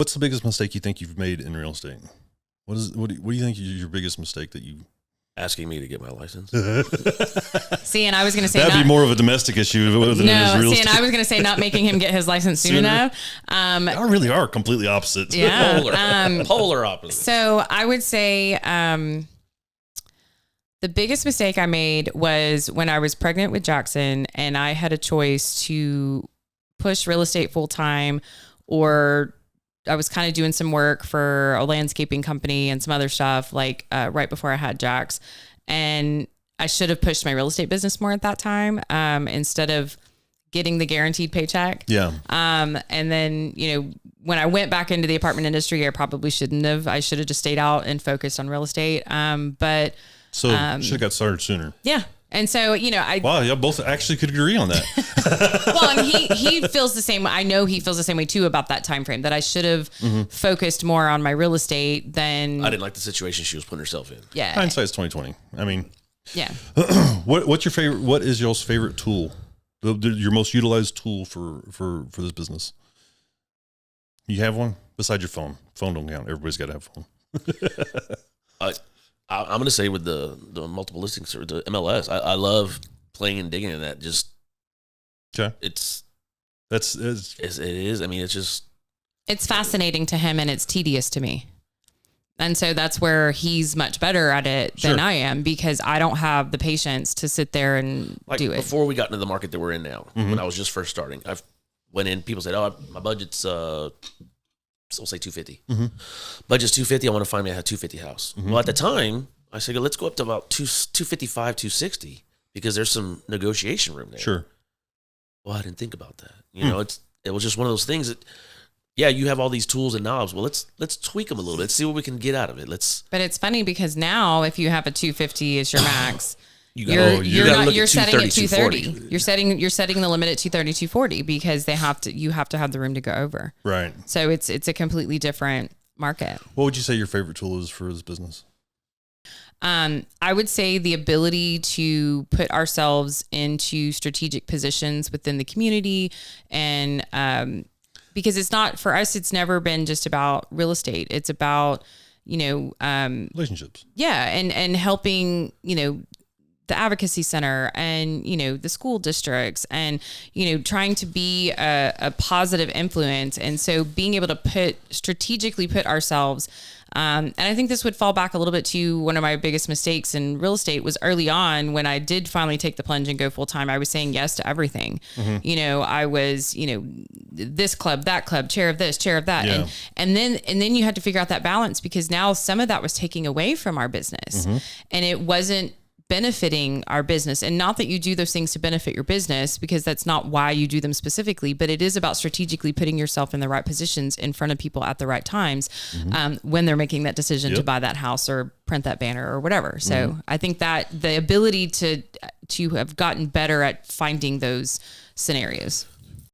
what's the biggest mistake you think you've made in real estate? What do you think is your biggest mistake that you? Asking me to get my license. See, and I was going to say that'd be more of a domestic issue than it is real estate. And I was going to say not making him get his license soon enough. Y'all really are completely opposite. Yeah, polar opposite. So I would say the biggest mistake I made was when I was pregnant with Jackson, and I had a choice to push real estate full time, or I was kind of doing some work for a landscaping company and some other stuff right before I had Jax. And I should have pushed my real estate business more at that time instead of getting the guaranteed paycheck. Yeah. And then, when I went back into the apartment industry, I probably shouldn't have. I should have just stayed out and focused on real estate. Should have got started sooner. Yeah. And so, wow, y'all both actually could agree on that. Well, and he feels the same. I know he feels the same way too about that time frame, that I should have focused more on my real estate than. I didn't like the situation she was putting herself in. Yeah. Hindsight's 20/20. I mean, yeah. What's your favorite? What is y'all's favorite tool? Your most utilized tool for this business? You have one besides your phone. Phone don't count. Everybody's got to have a phone. I'm going to say with the multiple listings or the MLS, I love playing and digging in that. Just, okay. It is. I mean, it's fascinating to him and it's tedious to me. And so that's where he's much better at it than I am, because I don't have the patience to sit there and do it. Before we got into the market that we're in now, when I was just first starting, I went in, people said, my budget's, so we'll say 250. Budget's 250. I want to find me a 250 house. Well, at the time, I said, let's go up to about 255, 260, because there's some negotiation room there. Sure. Well, I didn't think about that. It was just one of those things that, you have all these tools and knobs. Well, let's tweak them a little bit. Let's see what we can get out of it. But it's funny because now if you have a 250 as your max, you're setting at 230. You're setting the limit at 230, 240, because you have to have the room to go over. Right. So it's a completely different market. What would you say your favorite tool is for this business? I would say the ability to put ourselves into strategic positions within the community, and because it's not, for us, it's never been just about real estate. It's about, relationships. Yeah. And helping, the advocacy center and, the school districts, and, trying to be a positive influence. And so being able to strategically put ourselves, and I think this would fall back a little bit to one of my biggest mistakes in real estate was early on when I did finally take the plunge and go full time. I was saying yes to everything. I was, this club, that club, chair of this, chair of that. Yeah. And then you had to figure out that balance, because now some of that was taking away from our business, and it wasn't benefiting our business. And not that you do those things to benefit your business, because that's not why you do them specifically, but it is about strategically putting yourself in the right positions in front of people at the right times, when they're making that decision to buy that house or print that banner or whatever. So I think that the ability to have gotten better at finding those scenarios.